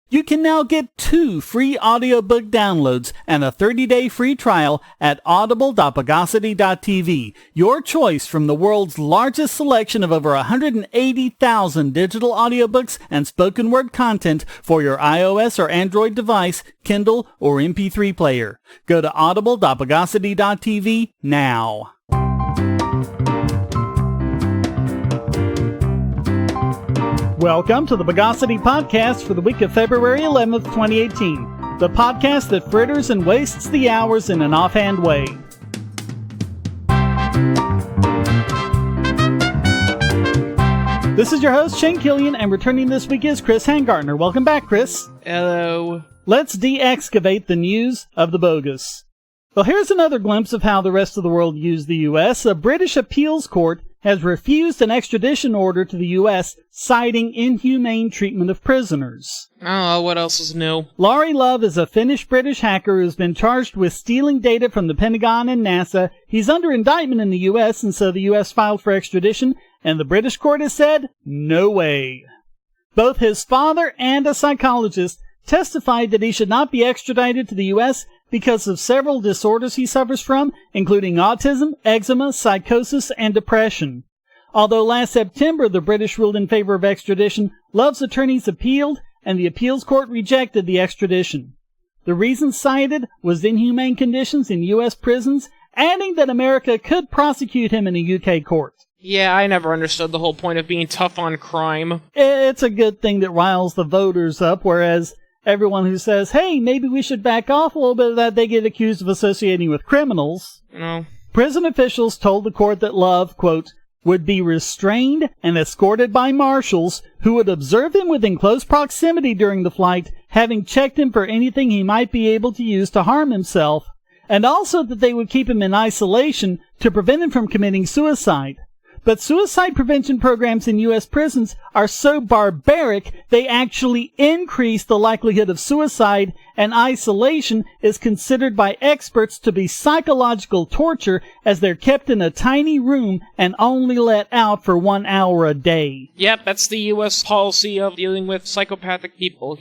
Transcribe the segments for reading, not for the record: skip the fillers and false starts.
You can now get 2 free audiobook downloads and a 30-day free trial at audible.bogosity.tv. Your choice from the world's largest selection of over 180,000 digital audiobooks and spoken word content for your iOS or Android device, Kindle, or MP3 player. Go to audible.bogosity.tv now. Welcome to the Bogosity Podcast for the week of February 11th, 2018. The podcast that fritters and wastes the hours in an offhand way. This is your host, Shane Killian, and returning this week is Chris Hangartner. Welcome back, Chris. Hello. Let's de-excavate the news of the bogus. Well, here's another glimpse of how the rest of the world used the U.S. A British appeals court has refused an extradition order to the U.S., citing inhumane treatment of prisoners. Oh, what else is new? Laurie Love is a Finnish-British hacker who's been charged with stealing data from the Pentagon and NASA. He's under indictment in the U.S., and so the U.S. filed for extradition, and the British court has said, no way. Both his father and a psychologist testified that he should not be extradited to the U.S. because of several disorders he suffers from, including autism, eczema, psychosis, and depression. Although last September the British ruled in favor of extradition, Love's attorneys appealed, and the appeals court rejected the extradition. The reason cited was inhumane conditions in U.S. prisons, adding that America could prosecute him in a U.K. court. Yeah, I never understood the whole point of being tough on crime. It's a good thing that riles the voters up, whereas everyone who says, hey, maybe we should back off a little bit of that, they get accused of associating with criminals. No. Prison officials told the court that Love, quote, would be restrained and escorted by marshals who would observe him within close proximity during the flight, having checked him for anything he might be able to use to harm himself, and also that they would keep him in isolation to prevent him from committing suicide. But suicide prevention programs in U.S. prisons are so barbaric, they actually increase the likelihood of suicide, and isolation is considered by experts to be psychological torture as they're kept in a tiny room and only let out for 1 hour a day. Yep, that's the U.S. policy of dealing with psychopathic people,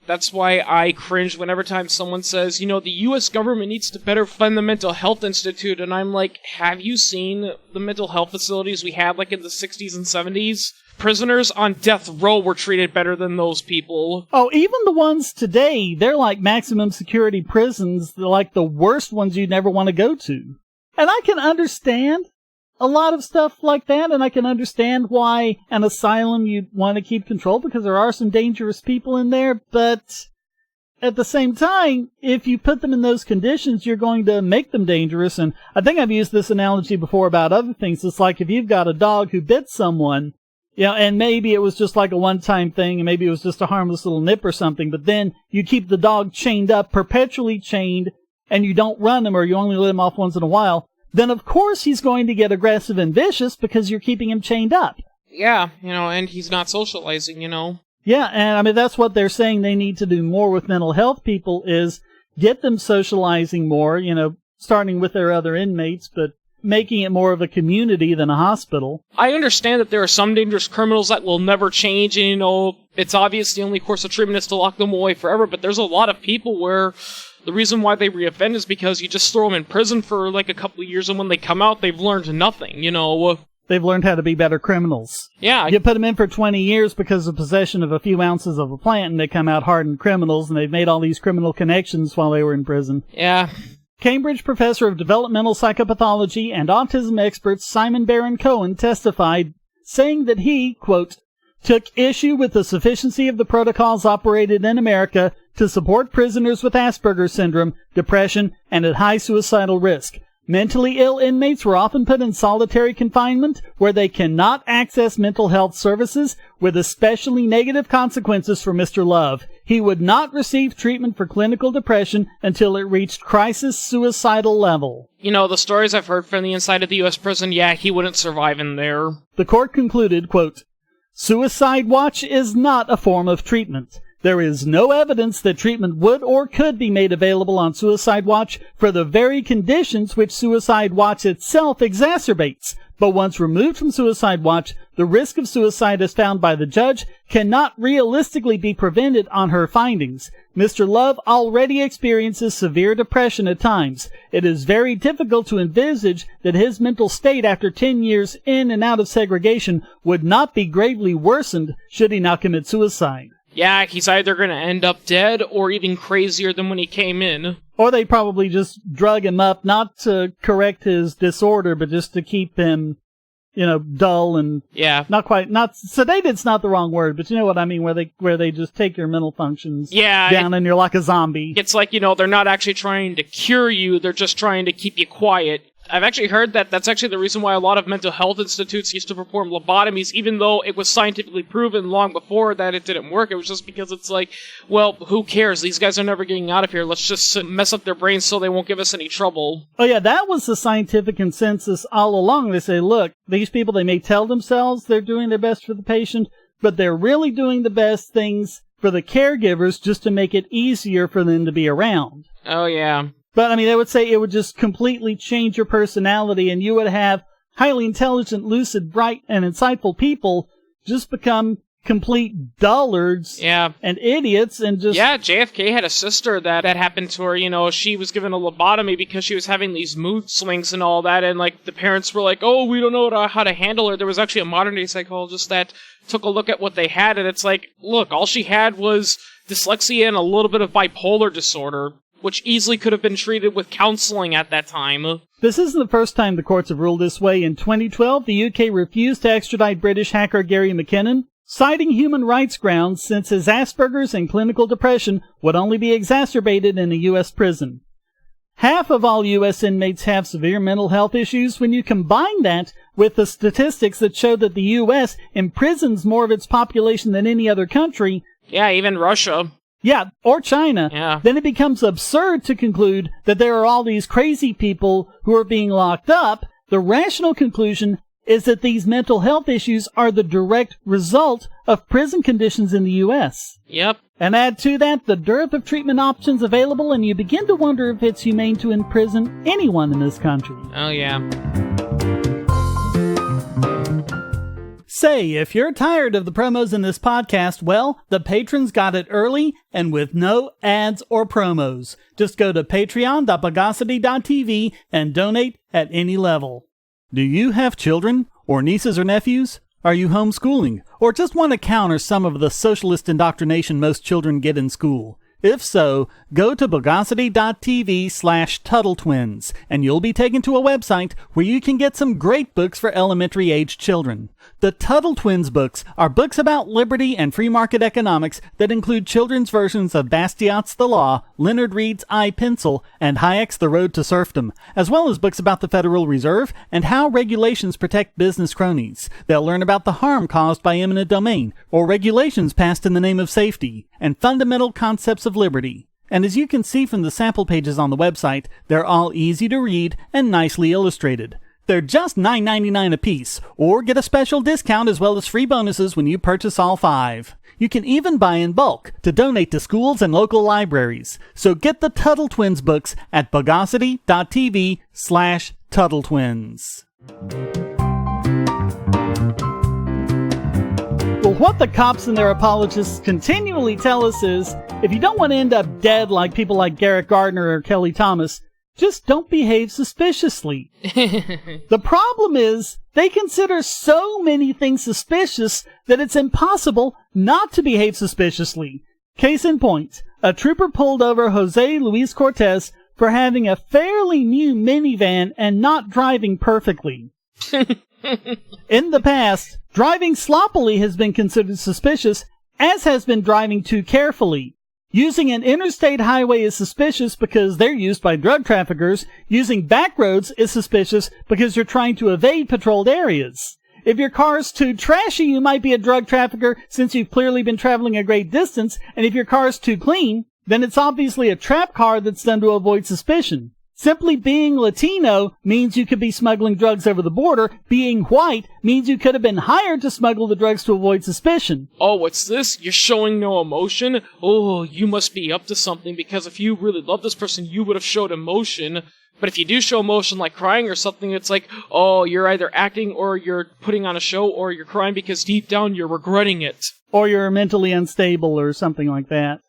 That's why I cringe whenever time someone says, the U.S. government needs to better fund the Mental Health Institute, and I'm like, have you seen the mental health facilities we had, in the 60s and 70s? Prisoners on death row were treated better than those people. Oh, even the ones today, they're like maximum security prisons. They're like the worst ones you'd never want to go to. And I can understand a lot of stuff like that, and I can understand why an asylum you'd want to keep control, because there are some dangerous people in there, but at the same time, if you put them in those conditions, you're going to make them dangerous. And I think I've used this analogy before about other things. It's like if you've got a dog who bit someone, and maybe it was just like a one-time thing, and maybe it was just a harmless little nip or something, but then you keep the dog chained up, perpetually chained, and you don't run him, or you only let him off once in a while, then of course he's going to get aggressive and vicious because you're keeping him chained up. Yeah, and he's not socializing, Yeah, and that's what they're saying they need to do more with mental health people is get them socializing more, starting with their other inmates, but making it more of a community than a hospital. I understand that there are some dangerous criminals that will never change, and, it's obvious the only course of treatment is to lock them away forever, but there's a lot of people where the reason why they reoffend is because you just throw them in prison for a couple of years, and when they come out, they've learned nothing, They've learned how to be better criminals. Yeah. You put them in for 20 years because of possession of a few ounces of a plant, and they come out hardened criminals, and they've made all these criminal connections while they were in prison. Yeah. Cambridge professor of developmental psychopathology and autism expert Simon Baron-Cohen testified, saying that he, quote, took issue with the sufficiency of the protocols operated in America to support prisoners with Asperger's syndrome, depression, and at high suicidal risk. Mentally ill inmates were often put in solitary confinement where they cannot access mental health services, with especially negative consequences for Mr. Love. He would not receive treatment for clinical depression until it reached crisis suicidal level. The stories I've heard from the inside of the U.S. prison, yeah, he wouldn't survive in there. The court concluded, quote, Suicide watch is not a form of treatment. There is no evidence that treatment would or could be made available on Suicide Watch for the very conditions which Suicide Watch itself exacerbates. But once removed from Suicide Watch, The risk of suicide as found by the judge cannot realistically be prevented on her findings. Mr. Love already experiences severe depression at times. It is very difficult to envisage that his mental state after 10 years in and out of segregation would not be gravely worsened should he now commit suicide. Yeah, he's either going to end up dead or even crazier than when he came in. Or they probably just drug him up, not to correct his disorder, but just to keep him, dull and not sedated's not the wrong word, but you know what I mean, where they just take your mental functions down and you're like a zombie. It's like, they're not actually trying to cure you, they're just trying to keep you quiet. I've actually heard that that's actually the reason why a lot of mental health institutes used to perform lobotomies, even though it was scientifically proven long before that it didn't work. It was just because it's like, well, who cares? These guys are never getting out of here. Let's just mess up their brains so they won't give us any trouble. Oh yeah, that was the scientific consensus all along. They say, look, these people, they may tell themselves they're doing their best for the patient, but they're really doing the best things for the caregivers just to make it easier for them to be around. Oh yeah. But, they would say it would just completely change your personality, and you would have highly intelligent, lucid, bright, and insightful people just become complete dullards and idiots and just... Yeah, JFK had a sister that happened to her. She was given a lobotomy because she was having these mood swings and all that, and, the parents were like, oh, we don't know how to handle her. There was actually a modern-day psychologist that took a look at what they had, and it's like, look, all she had was dyslexia and a little bit of bipolar disorder, which easily could have been treated with counseling at that time. This isn't the first time the courts have ruled this way. In 2012, the UK refused to extradite British hacker Gary McKinnon, citing human rights grounds since his Asperger's and clinical depression would only be exacerbated in a U.S. prison. Half of all U.S. inmates have severe mental health issues when you combine that with the statistics that show that the U.S. imprisons more of its population than any other country. Yeah, even Russia. Yeah, or China. Yeah. Then it becomes absurd to conclude that there are all these crazy people who are being locked up. The rational conclusion is that these mental health issues are the direct result of prison conditions in the U.S. Yep. And add to that the dearth of treatment options available, and you begin to wonder if it's humane to imprison anyone in this country. Oh, yeah. Say, if you're tired of the promos in this podcast, well, the patrons got it early and with no ads or promos. Just go to patreon.bogosity.tv and donate at any level. Do you have children or nieces or nephews? Are you homeschooling or just want to counter some of the socialist indoctrination most children get in school? If so, go to bogosity.tv/TuttleTwins and you'll be taken to a website where you can get some great books for elementary-age children. The Tuttle Twins books are books about liberty and free market economics that include children's versions of Bastiat's The Law, Leonard Read's I, Pencil, and Hayek's The Road to Serfdom, as well as books about the Federal Reserve and how regulations protect business cronies. They'll learn about the harm caused by eminent domain, or regulations passed in the name of safety, and fundamental concepts of liberty. And as you can see from the sample pages on the website, they're all easy to read and nicely illustrated. They're just $9.99 a piece, or get a special discount as well as free bonuses when you purchase all 5. You can even buy in bulk to donate to schools and local libraries. So get the Tuttle Twins books at bogosity.tv/TuttleTwins. Well, what the cops and their apologists continually tell us is, if you don't want to end up dead like people like Garrett Gardner or Kelly Thomas, just don't behave suspiciously. The problem is, they consider so many things suspicious that it's impossible not to behave suspiciously. Case in point, a trooper pulled over Jose Luis Cortez for having a fairly new minivan and not driving perfectly. In the past, driving sloppily has been considered suspicious, as has been driving too carefully. Using an interstate highway is suspicious because they're used by drug traffickers. Using back roads is suspicious because you're trying to evade patrolled areas. If your car's too trashy, you might be a drug trafficker since you've clearly been traveling a great distance. And if your car's too clean, then it's obviously a trap car that's done to avoid suspicion. Simply being Latino means you could be smuggling drugs over the border. Being white means you could have been hired to smuggle the drugs to avoid suspicion. Oh, what's this? You're showing no emotion? Oh, you must be up to something, because if you really love this person, you would have showed emotion. But if you do show emotion like crying or something, it's like, oh, you're either acting or you're putting on a show or you're crying because deep down you're regretting it. Or you're mentally unstable or something like that.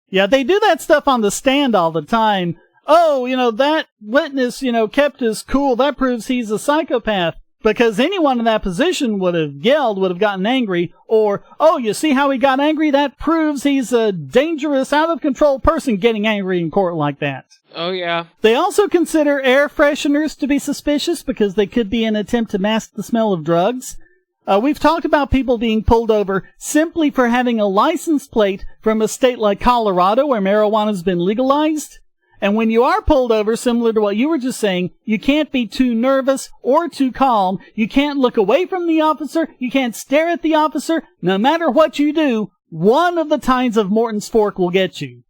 Yeah, they do that stuff on the stand all the time. Oh, that witness, kept his cool. That proves he's a psychopath. Because anyone in that position would have yelled, would have gotten angry. Or, oh, you see how he got angry? That proves he's a dangerous, out-of-control person getting angry in court like that. Oh, yeah. They also consider air fresheners to be suspicious because they could be an attempt to mask the smell of drugs. We've talked about people being pulled over simply for having a license plate from a state like Colorado where marijuana's been legalized. And when you are pulled over, similar to what you were just saying, you can't be too nervous or too calm. You can't look away from the officer. You can't stare at the officer. No matter what you do, one of the tines of Morton's fork will get you.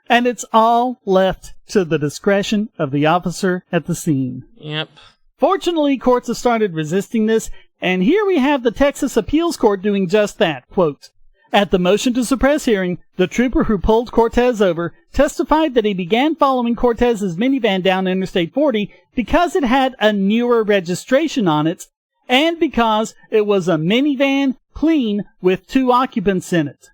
And it's all left to the discretion of the officer at the scene. Yep. Fortunately, courts have started resisting this, and here we have the Texas Appeals Court doing just that. Quote, at the motion to suppress hearing, the trooper who pulled Cortez over testified that he began following Cortez's minivan down Interstate 40 because it had a newer registration on it, and because it was a minivan clean with 2 occupants in it.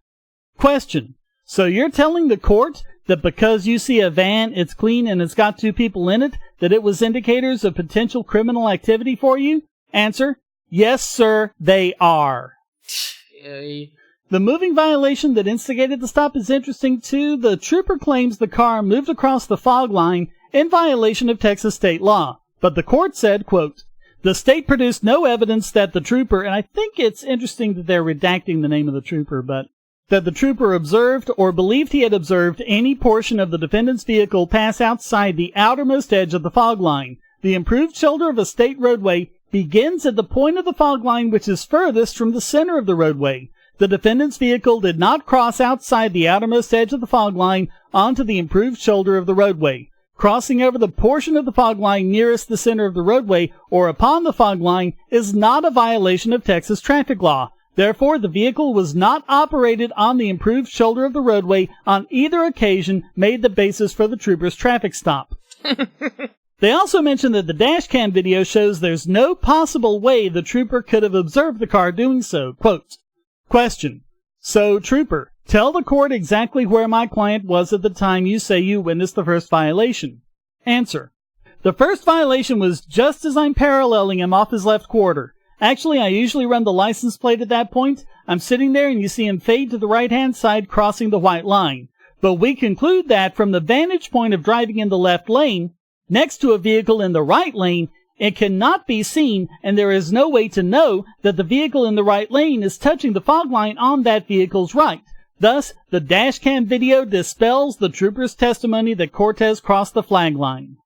Question. So you're telling the court that because you see a van, it's clean, and it's got 2 people in it, that it was indicators of potential criminal activity for you? Answer. Yes, sir, they are. The moving violation that instigated the stop is interesting, too. The trooper claims the car moved across the fog line in violation of Texas state law. But the court said, quote, the state produced no evidence that the trooper, and I think it's interesting that they're redacting the name of the trooper, but that the trooper observed or believed he had observed any portion of the defendant's vehicle pass outside the outermost edge of the fog line. The improved shoulder of a state roadway begins at the point of the fog line which is furthest from the center of the roadway. The defendant's vehicle did not cross outside the outermost edge of the fog line onto the improved shoulder of the roadway. Crossing over the portion of the fog line nearest the center of the roadway or upon the fog line is not a violation of Texas traffic law. Therefore, the vehicle was not operated on the improved shoulder of the roadway on either occasion made the basis for the trooper's traffic stop. They also mentioned that the dash cam video shows there's no possible way the trooper could have observed the car doing so. Quote, question. So, trooper, tell the court exactly where my client was at the time you say you witnessed the first violation. Answer. The first violation was just as I'm paralleling him off his left quarter. Actually, I usually run the license plate at that point. I'm sitting there and you see him fade to the right-hand side crossing the white line. But we conclude that from the vantage point of driving in the left lane, next to a vehicle in the right lane, it cannot be seen, and there is no way to know that the vehicle in the right lane is touching the fog line on that vehicle's right. Thus, the dash cam video dispels the trooper's testimony that Cortez crossed the flag line.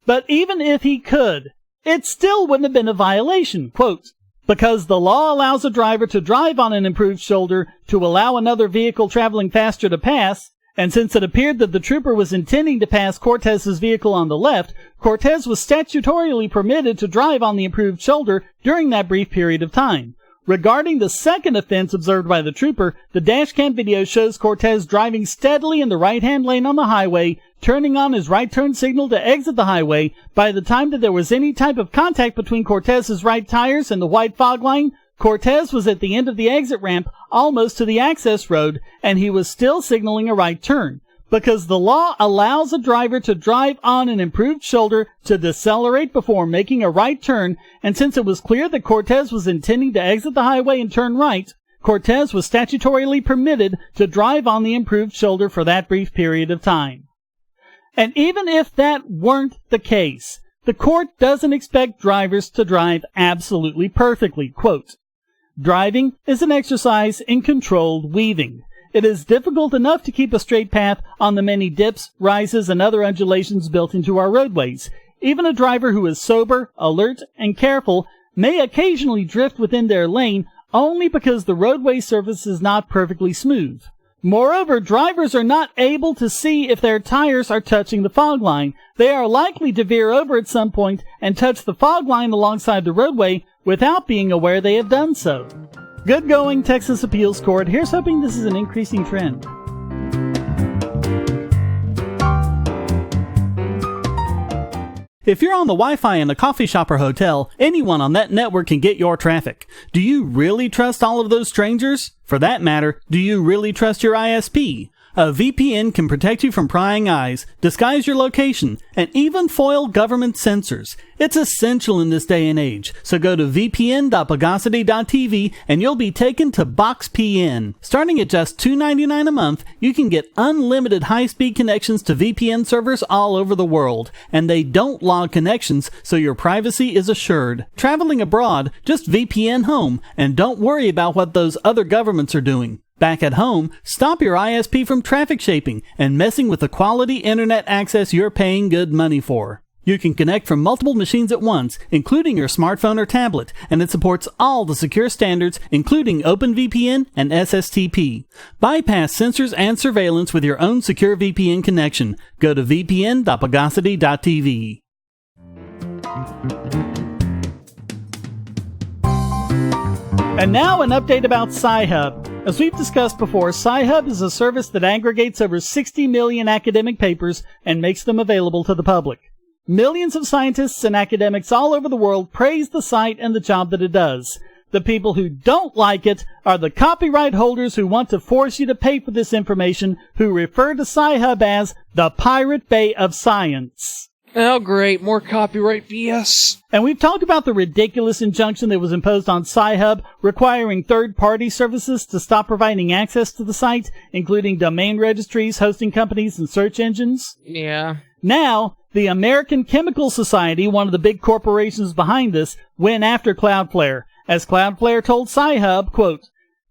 But even if he could, it still wouldn't have been a violation. Quote, because the law allows a driver to drive on an improved shoulder to allow another vehicle traveling faster to pass, and since it appeared that the trooper was intending to pass Cortez's vehicle on the left, Cortez was statutorily permitted to drive on the improved shoulder during that brief period of time. Regarding the second offense observed by the trooper, the dashcam video shows Cortez driving steadily in the right-hand lane on the highway, turning on his right turn signal to exit the highway. By the time that there was any type of contact between Cortez's right tires and the white fog line, Cortez was at the end of the exit ramp, almost to the access road, and he was still signaling a right turn. Because the law allows a driver to drive on an improved shoulder to decelerate before making a right turn, and since it was clear that Cortez was intending to exit the highway and turn right, Cortez was statutorily permitted to drive on the improved shoulder for that brief period of time. And even if that weren't the case, the court doesn't expect drivers to drive absolutely perfectly. Quote, driving is an exercise in controlled weaving. It is difficult enough to keep a straight path on the many dips, rises, and other undulations built into our roadways. Even a driver who is sober, alert, and careful may occasionally drift within their lane only because the roadway surface is not perfectly smooth. Moreover, drivers are not able to see if their tires are touching the fog line. They are likely to veer over at some point and touch the fog line alongside the roadway without being aware they have done so. Good going, Texas Appeals Court. Here's hoping this is an increasing trend. If you're on the Wi-Fi in a coffee shop or hotel, anyone on that network can get your traffic. Do you really trust all of those strangers? For that matter, do you really trust your ISP? A VPN can protect you from prying eyes, disguise your location, and even foil government censors. It's essential in this day and age, so go to vpn.bogosity.tv and you'll be taken to BoxPN. Starting at just $2.99 a month, you can get unlimited high-speed connections to VPN servers all over the world, and they don't log connections, so your privacy is assured. Traveling abroad, just VPN home, and don't worry about what those other governments are doing. Back at home, stop your ISP from traffic shaping and messing with the quality internet access you're paying good money for. You can connect from multiple machines at once, including your smartphone or tablet, and it supports all the secure standards, including OpenVPN and SSTP. Bypass censors and surveillance with your own secure VPN connection. Go to vpn.bogosity.tv. And now an update about Sci-Hub. As we've discussed before, Sci-Hub is a service that aggregates over 60 million academic papers and makes them available to the public. Millions of scientists and academics all over the world praise the site and the job that it does. The people who don't like it are the copyright holders who want to force you to pay for this information, who refer to Sci-Hub as the Pirate Bay of Science. Oh great, more copyright BS. And we've talked about the ridiculous injunction that was imposed on Sci-Hub, requiring third-party services to stop providing access to the site, including domain registries, hosting companies, and search engines. Yeah. Now, the American Chemical Society, one of the big corporations behind this, went after Cloudflare, as Cloudflare told Sci-Hub, quote,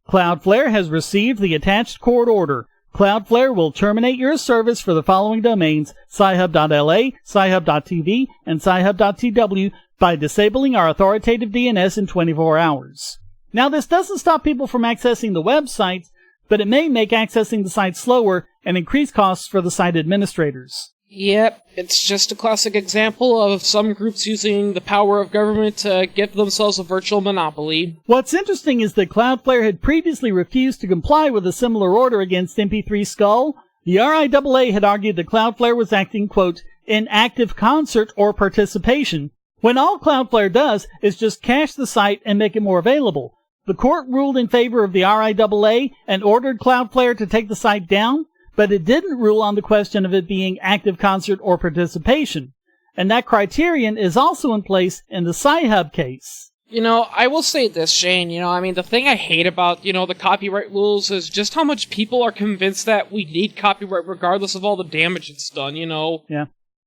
"Cloudflare has received the attached court order. Cloudflare will terminate your service for the following domains, sci-hub.la, sci-hub.tv, and sci-hub.tw by disabling our authoritative DNS in 24 hours. Now, this doesn't stop people from accessing the website, but it may make accessing the site slower and increase costs for the site administrators. Yep, it's just a classic example of some groups using the power of government to give themselves a virtual monopoly. What's interesting is that Cloudflare had previously refused to comply with a similar order against MP3 Skull. The RIAA had argued that Cloudflare was acting, quote, in active concert or participation, when all Cloudflare does is just cache the site and make it more available. The court ruled in favor of the RIAA and ordered Cloudflare to take the site down, but it didn't rule on the question of it being active concert or participation. And that criterion is also in place in the Sci-Hub case. You know, I will say this, Shane, the thing I hate about, the copyright rules is just how much people are convinced that we need copyright regardless of all the damage it's done, Yeah.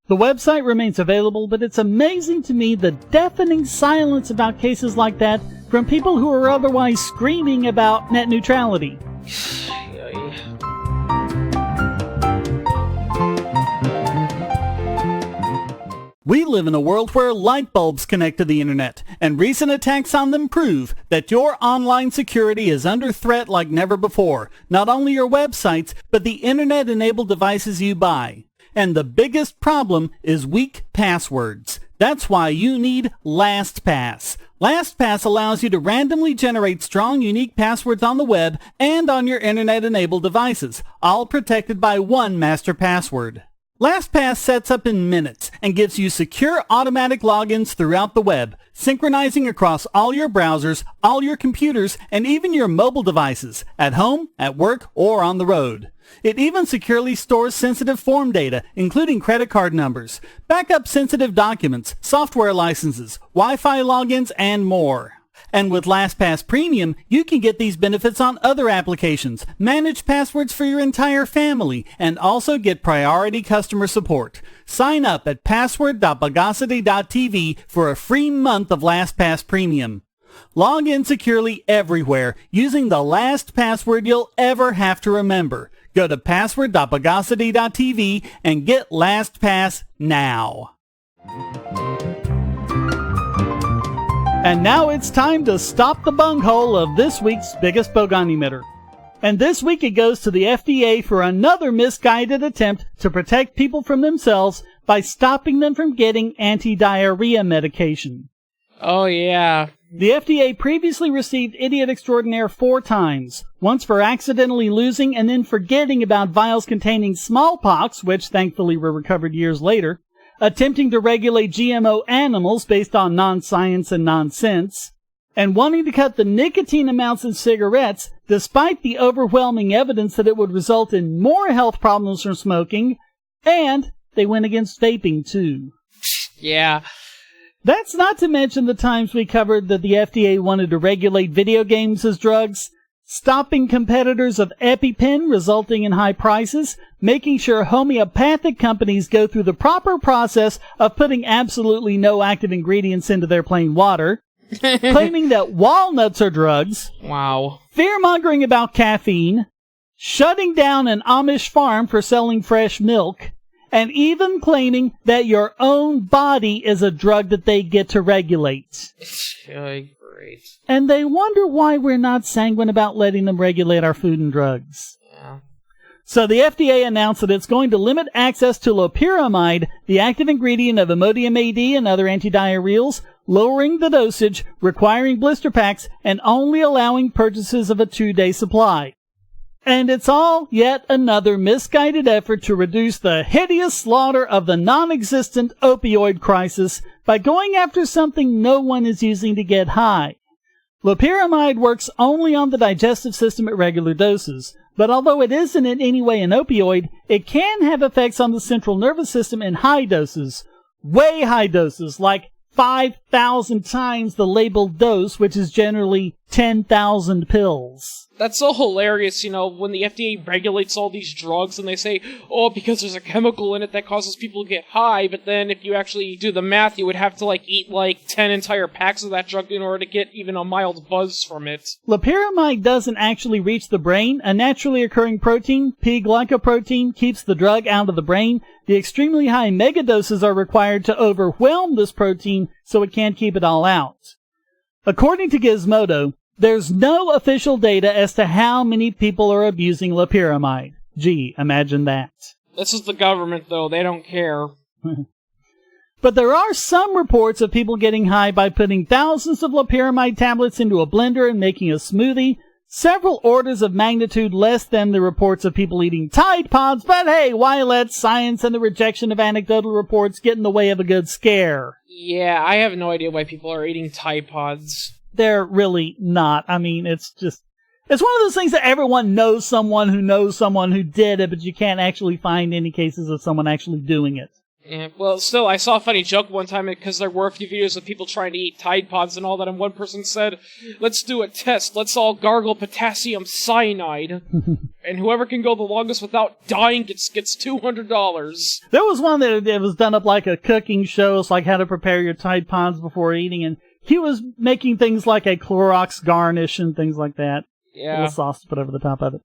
The website remains available, but it's amazing to me the deafening silence about cases like that from people who are otherwise screaming about net neutrality. We live in a world where light bulbs connect to the internet, and recent attacks on them prove that your online security is under threat like never before. Not only your websites, but the internet-enabled devices you buy. And the biggest problem is weak passwords. That's why you need LastPass. LastPass allows you to randomly generate strong, unique passwords on the web and on your internet-enabled devices, all protected by one master password. LastPass sets up in minutes and gives you secure automatic logins throughout the web, synchronizing across all your browsers, all your computers, and even your mobile devices, at home, at work, or on the road. It even securely stores sensitive form data, including credit card numbers, backup sensitive documents, software licenses, Wi-Fi logins, and more. And with LastPass Premium, you can get these benefits on other applications, manage passwords for your entire family, and also get priority customer support. Sign up at password.bogosity.tv for a free month of LastPass Premium. Log in securely everywhere using the last password you'll ever have to remember. Go to password.bogosity.tv and get LastPass now. And now it's time to stop the bunghole of this week's biggest bogon emitter. And this week it goes to the FDA for another misguided attempt to protect people from themselves by stopping them from getting anti-diarrhea medication. Oh, yeah. The FDA previously received Idiot Extraordinaire 4 times, once for accidentally losing and then forgetting about vials containing smallpox, which thankfully were recovered years later, attempting to regulate GMO animals based on non-science and nonsense, and wanting to cut the nicotine amounts in cigarettes despite the overwhelming evidence that it would result in more health problems from smoking, and they went against vaping too. Yeah. That's not to mention the times we covered that the FDA wanted to regulate video games as drugs, stopping competitors of EpiPen resulting in high prices, making sure homeopathic companies go through the proper process of putting absolutely no active ingredients into their plain water, claiming that walnuts are drugs, Wow. fear-mongering about caffeine, shutting down an Amish farm for selling fresh milk, and even claiming that your own body is a drug that they get to regulate. Great. And they wonder why we're not sanguine about letting them regulate our food and drugs. Yeah. So the FDA announced that it's going to limit access to loperamide, the active ingredient of Imodium AD and other antidiarrheals, lowering the dosage, requiring blister packs, and only allowing purchases of a 2-day supply. And it's all yet another misguided effort to reduce the hideous slaughter of the non-existent opioid crisis by going after something no one is using to get high. Loperamide works only on the digestive system at regular doses, but although it isn't in any way an opioid, it can have effects on the central nervous system in high doses, way high doses, like 5,000 times the labeled dose, which is generally 10,000 pills. That's so hilarious, when the FDA regulates all these drugs and they say, oh, because there's a chemical in it that causes people to get high, but then if you actually do the math, you would have to, eat, 10 entire packs of that drug in order to get even a mild buzz from it. Loperamide doesn't actually reach the brain. A naturally occurring protein, P-glycoprotein, keeps the drug out of the brain. The extremely high megadoses are required to overwhelm this protein so it can't keep it all out. According to Gizmodo, there's no official data as to how many people are abusing loperamide. Gee, imagine that. This is the government, though. They don't care. But there are some reports of people getting high by putting thousands of loperamide tablets into a blender and making a smoothie. Several orders of magnitude less than the reports of people eating Tide Pods, but hey, why let science and the rejection of anecdotal reports get in the way of a good scare? Yeah, I have no idea why people are eating Tide Pods. They're really not. I mean, it's one of those things that everyone knows someone who did it, but you can't actually find any cases of someone actually doing it. Yeah, well, still, I saw a funny joke one time because there were a few videos of people trying to eat Tide Pods and all that, and one person said, let's do a test, let's all gargle potassium cyanide, and whoever can go the longest without dying gets $200. There was one that was done up like a cooking show, it's like how to prepare your Tide Pods before eating, and he was making things like a Clorox garnish and things like that. Yeah. A little sauce to put over the top of it.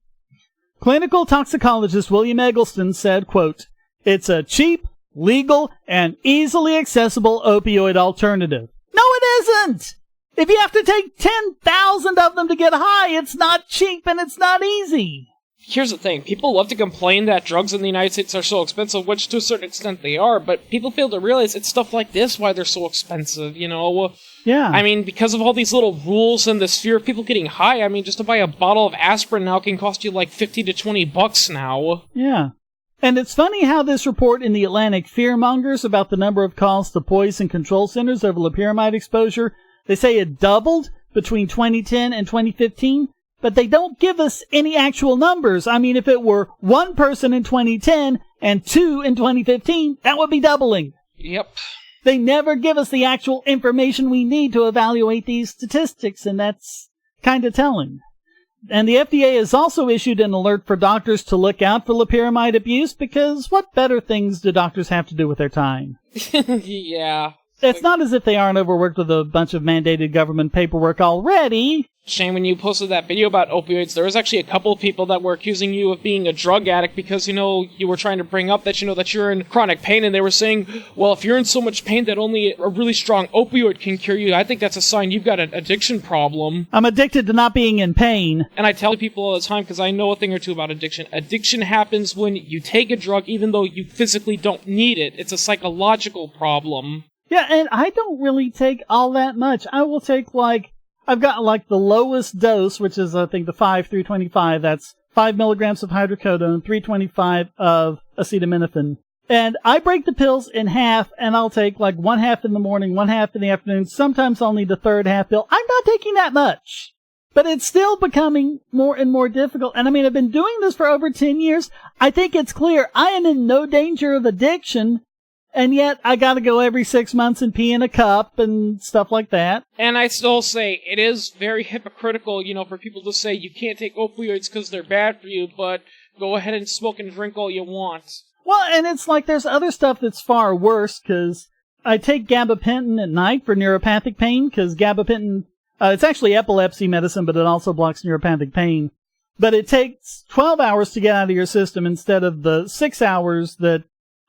Clinical toxicologist William Eggleston said, quote, "It's a cheap, legal, and easily accessible opioid alternative." No, it isn't! If you have to take 10,000 of them to get high, it's not cheap and it's not easy. Here's the thing, people love to complain that drugs in the United States are so expensive, which to a certain extent they are, but people fail to realize it's stuff like this why they're so expensive, Yeah. I mean, because of all these little rules and this fear of people getting high, just to buy a bottle of aspirin now can cost you $50 to $20 now. Yeah. And it's funny how this report in The Atlantic fearmongers about the number of calls to poison control centers over loperamide exposure. They say it doubled between 2010 and 2015, but they don't give us any actual numbers. I mean, if it were 1 person in 2010 and 2 in 2015, that would be doubling. Yep. They never give us the actual information we need to evaluate these statistics, and that's kind of telling. And the FDA has also issued an alert for doctors to look out for loperamide abuse, because what better things do doctors have to do with their time? Yeah. It's not as if they aren't overworked with a bunch of mandated government paperwork already. Shane, when you posted that video about opioids, there was actually a couple of people that were accusing you of being a drug addict because, you were trying to bring up that, that you're in chronic pain, and they were saying, well, if you're in so much pain that only a really strong opioid can cure you, I think that's a sign you've got an addiction problem. I'm addicted to not being in pain. And I tell people all the time, because I know a thing or two about addiction. Addiction happens when you take a drug even though you physically don't need it. It's a psychological problem. Yeah, and I don't really take all that much. I will take, I've got, the lowest dose, which is, I think, the 5-325. That's 5 milligrams of hydrocodone, 325 of acetaminophen. And I break the pills in half, and I'll take like one half in the morning, one half in the afternoon. Sometimes I'll need the third half pill. I'm not taking that much. But it's still becoming more and more difficult. And I mean, I've been doing this for over 10 years. I think it's clear I am in no danger of addiction. And yet I gotta go every 6 months and pee in a cup and stuff like that. And I still say it is very hypocritical, for people to say you can't take opioids because they're bad for you, but go ahead and smoke and drink all you want. Well, and it's like there's other stuff that's far worse, because I take gabapentin at night for neuropathic pain, because gabapentin, it's actually epilepsy medicine, but it also blocks neuropathic pain. But it takes 12 hours to get out of your system instead of the 6 hours that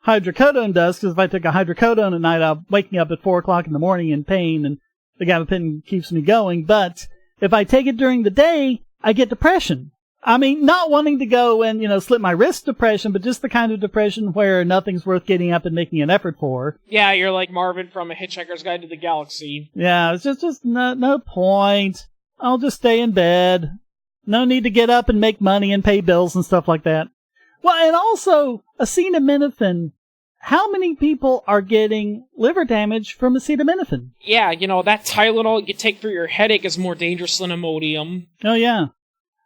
hydrocodone does, because if I took a hydrocodone at night, I'm waking up at 4 o'clock in the morning in pain, and the gabapentin keeps me going. But if I take it during the day, I get depression. I mean, not wanting to go and, slip my wrist depression, but just the kind of depression where nothing's worth getting up and making an effort for. Yeah, you're like Marvin from A Hitchhiker's Guide to the Galaxy. Yeah, it's just no point. I'll just stay in bed. No need to get up and make money and pay bills and stuff like that. Well, and also, acetaminophen. How many people are getting liver damage from acetaminophen? Yeah, that Tylenol you take for your headache is more dangerous than Imodium. Oh, yeah.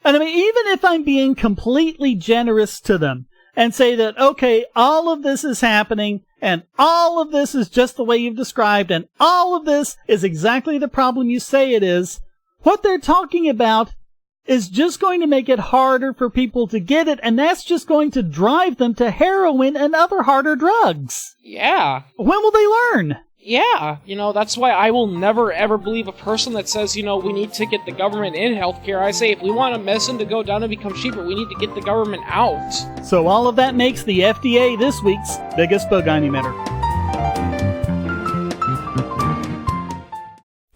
And I mean, even if I'm being completely generous to them and say that, okay, all of this is happening and all of this is just the way you've described and all of this is exactly the problem you say it is, what they're talking about is just going to make it harder for people to get it, and that's just going to drive them to heroin and other harder drugs. Yeah. When will they learn? Yeah, that's why I will never ever believe a person that says, we need to get the government in healthcare. I say, if we want a medicine to go down and become cheaper, we need to get the government out. So all of that makes the FDA this week's biggest boogeyman emitter.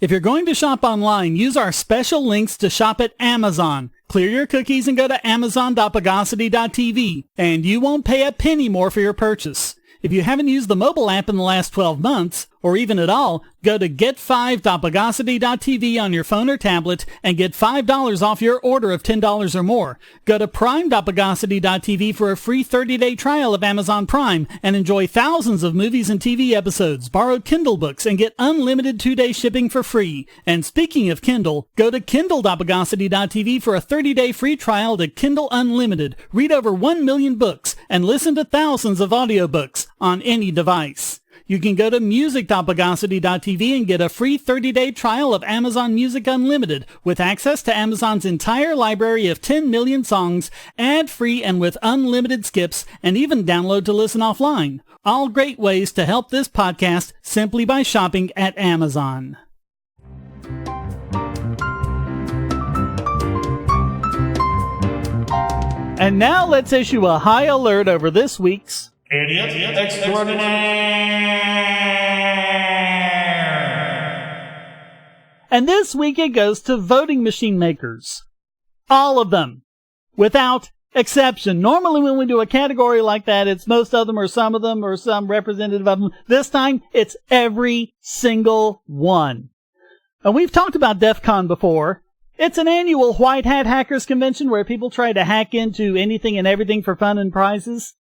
If you're going to shop online, use our special links to shop at Amazon. Clear your cookies and go to amazon.bogosity.tv, and you won't pay a penny more for your purchase. If you haven't used the mobile app in the last 12 months, or even at all, go to get5.bogosity.tv on your phone or tablet and get $5 off your order of $10 or more. Go to prime.bogosity.tv for a free 30-day trial of Amazon Prime and enjoy thousands of movies and TV episodes, borrow Kindle books, and get unlimited 2-day shipping for free. And speaking of Kindle, go to kindle.bogosity.tv for a 30-day free trial to Kindle Unlimited. Read over 1 million books and listen to thousands of audiobooks on any device. You can go to music.bogosity.tv and get a free 30-day trial of Amazon Music Unlimited with access to Amazon's entire library of 10 million songs, ad-free and with unlimited skips, and even download to listen offline. All great ways to help this podcast simply by shopping at Amazon. And now let's issue a high alert over this week's Idiot Extraordinaire! And this week it goes to voting machine makers. All of them. Without exception. Normally when we do a category like that, it's most of them or some representative of them. This time, it's every single one. And we've talked about DEF CON before. It's an annual white hat hackers convention where people try to hack into anything and everything for fun and prizes.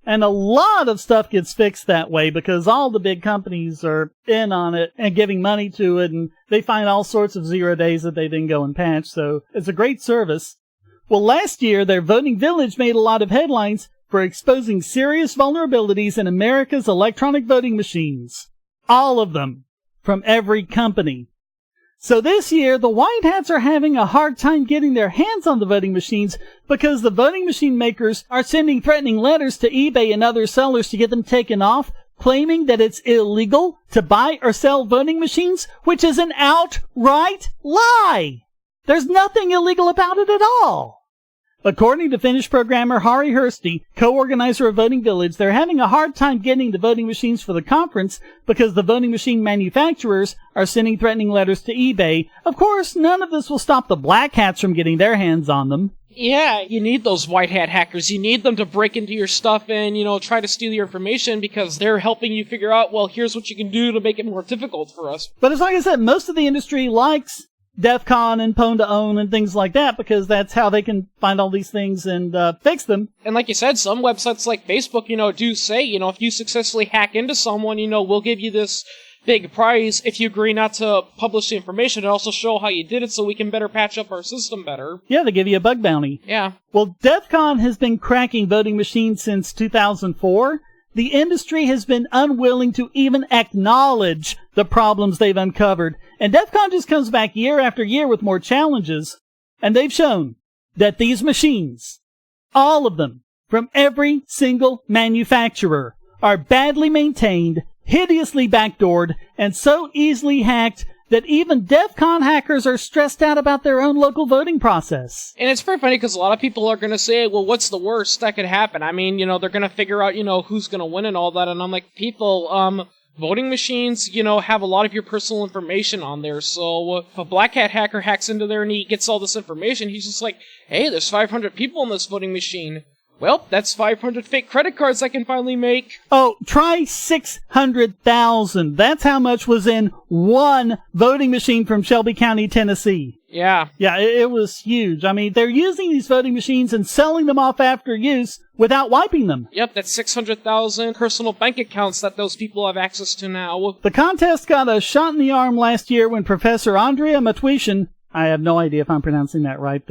And a lot of stuff gets fixed that way because all the big companies are in on it and giving money to it, and they find all sorts of 0 days that they then go and patch, so it's a great service. Well, last year, their Voting Village made a lot of headlines for exposing serious vulnerabilities in America's electronic voting machines. All of them. From every company. So this year, the White Hats are having a hard time getting their hands on the voting machines because the voting machine makers are sending threatening letters to eBay and other sellers to get them taken off, claiming that it's illegal to buy or sell voting machines, which is an outright lie. There's nothing illegal about it at all. According to Finnish programmer Harri Hursti, co-organizer of Voting Village, they're having a hard time getting the voting machines for the conference because the voting machine manufacturers are sending threatening letters to eBay. Of course, none of this will stop the black hats from getting their hands on them. Yeah, you need those white hat hackers. You need them to break into your stuff and, try to steal your information because they're helping you figure out, well, here's what you can do to make it more difficult for us. But it's like I said, most of the industry likes DEF CON and Pwn to Own and things like that, because that's how they can find all these things and fix them. And like you said, some websites like Facebook, do say, if you successfully hack into someone, we'll give you this big prize if you agree not to publish the information and also show how you did it so we can better patch up our system better. Yeah, they give you a bug bounty. Yeah. Well, DEF CON has been cracking voting machines since 2004. The industry has been unwilling to even acknowledge the problems they've uncovered. And DEF CON just comes back year after year with more challenges. And they've shown that these machines, all of them, from every single manufacturer, are badly maintained, hideously backdoored, and so easily hacked that even DEF CON hackers are stressed out about their own local voting process. And it's pretty funny because a lot of people are going to say, well, what's the worst that could happen? I mean, they're going to figure out, who's going to win and all that. And I'm like, people, voting machines, have a lot of your personal information on there. So if a Black Hat hacker hacks into there and he gets all this information, he's just like, hey, there's 500 people in this voting machine. Well, that's 500 fake credit cards I can finally make. Oh, try 600,000. That's how much was in one voting machine from Shelby County, Tennessee. Yeah. Yeah, it was huge. I mean, they're using these voting machines and selling them off after use without wiping them. Yep, that's 600,000 personal bank accounts that those people have access to now. The contest got a shot in the arm last year when Professor Andrea Matwishin, I have no idea if I'm pronouncing that right,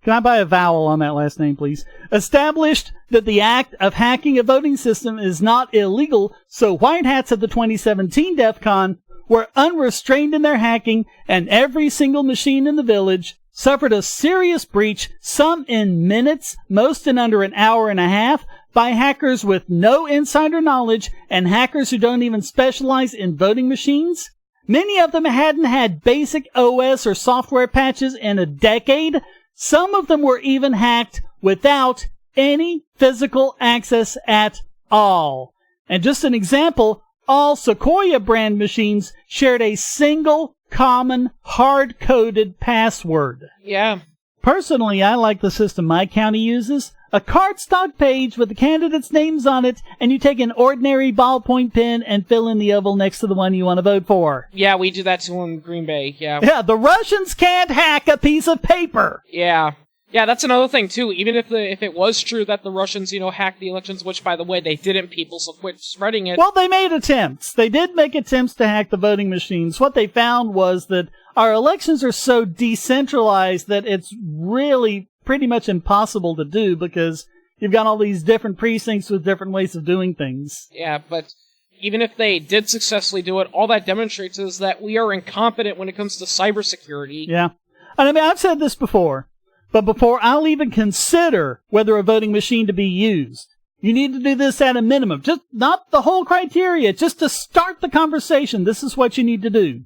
can I buy a vowel on that last name, please? Established that the act of hacking a voting system is not illegal, so white hats at the 2017 DEF CON were unrestrained in their hacking, and every single machine in the village suffered a serious breach, some in minutes, most in under an hour and a half, by hackers with no insider knowledge and hackers who don't even specialize in voting machines. Many of them hadn't had basic OS or software patches in a decade. Some of them were even hacked without any physical access at all. And just an example, all Sequoia brand machines shared a single common hard-coded password. Yeah. Personally, I like the system my county uses. A cardstock page with the candidates' names on it, and you take an ordinary ballpoint pen and fill in the oval next to the one you want to vote for. Yeah, we do that too in Green Bay, yeah. Yeah, the Russians can't hack a piece of paper. Yeah. Yeah, that's another thing, too. Even if it was true that the Russians, hacked the elections, which, by the way, they didn't, people, so quit spreading it. Well, they made attempts. They did make attempts to hack the voting machines. What they found was that our elections are so decentralized that it's really pretty much impossible to do because you've got all these different precincts with different ways of doing things. Yeah, but even if they did successfully do it, all that demonstrates is that we are incompetent when it comes to cybersecurity. Yeah. And I mean, I've said this before, but before I'll even consider whether a voting machine to be used, you need to do this at a minimum. Just not the whole criteria, just to start the conversation. This is what you need to do.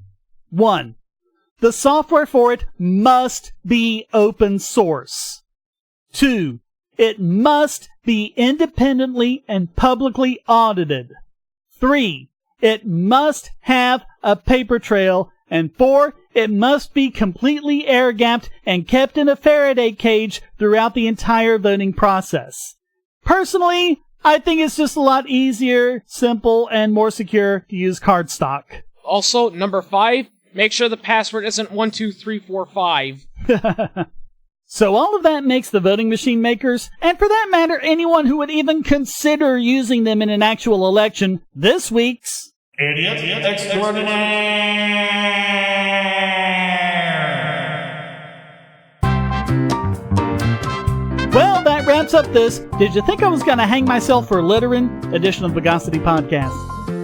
1. The software for it must be open source. 2. It must be independently and publicly audited. 3. It must have a paper trail. And 4. It must be completely air-gapped and kept in a Faraday cage throughout the entire voting process. Personally, I think it's just a lot easier, simple, and more secure to use cardstock. Also, number 5, make sure the password isn't 12345. So all of that makes the voting machine makers, and for that matter, anyone who would even consider using them in an actual election, this week's Idiot Extraordinaire! Well, that wraps up this Did You Think I Was Gonna Hang Myself for Littering edition of the Bogosity Podcast.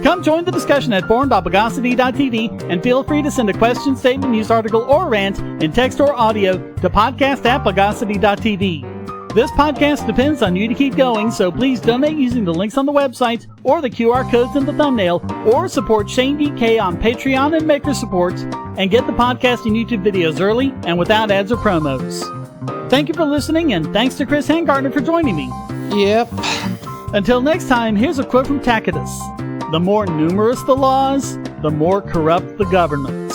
Come join the discussion at forum.bogosity.tv and feel free to send a question, statement, news article, or rant in text or audio to podcast@bogosity.tv. This podcast depends on you to keep going, so please donate using the links on the website or the QR codes in the thumbnail, or support Shane DK on Patreon and Maker Support, and get the podcast and YouTube videos early and without ads or promos. Thank you for listening, and thanks to Chris Hangartner for joining me. Yep. Until next time, here's a quote from Tacitus. The more numerous the laws, the more corrupt the government.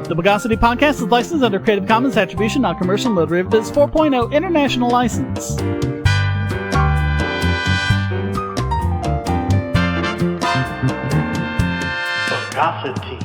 The Bogosity Podcast is licensed under Creative Commons Attribution, Non-Commercial, No Derivatives 4.0 International License. Bogosity.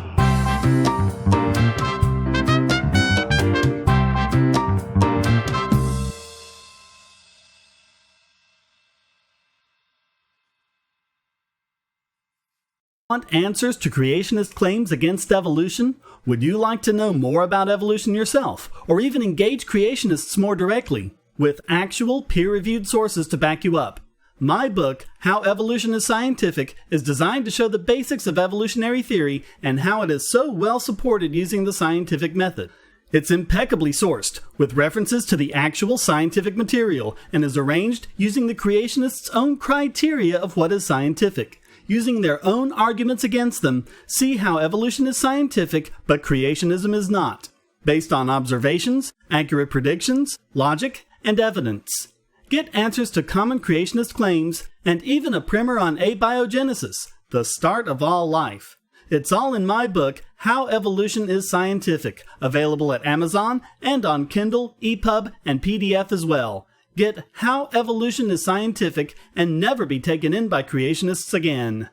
Want answers to creationist claims against evolution? Would you like to know more about evolution yourself, or even engage creationists more directly, with actual peer-reviewed sources to back you up? My book, How Evolution is Scientific, is designed to show the basics of evolutionary theory and how it is so well supported using the scientific method. It's impeccably sourced, with references to the actual scientific material, and is arranged using the creationists' own criteria of what is scientific. Using their own arguments against them, see how evolution is scientific, but creationism is not, based on observations, accurate predictions, logic, and evidence. Get answers to common creationist claims, and even a primer on abiogenesis, the start of all life. It's all in my book, How Evolution is Scientific, available at Amazon and on Kindle, EPUB, and PDF as well. Get How Evolution is Scientific and never be taken in by creationists again.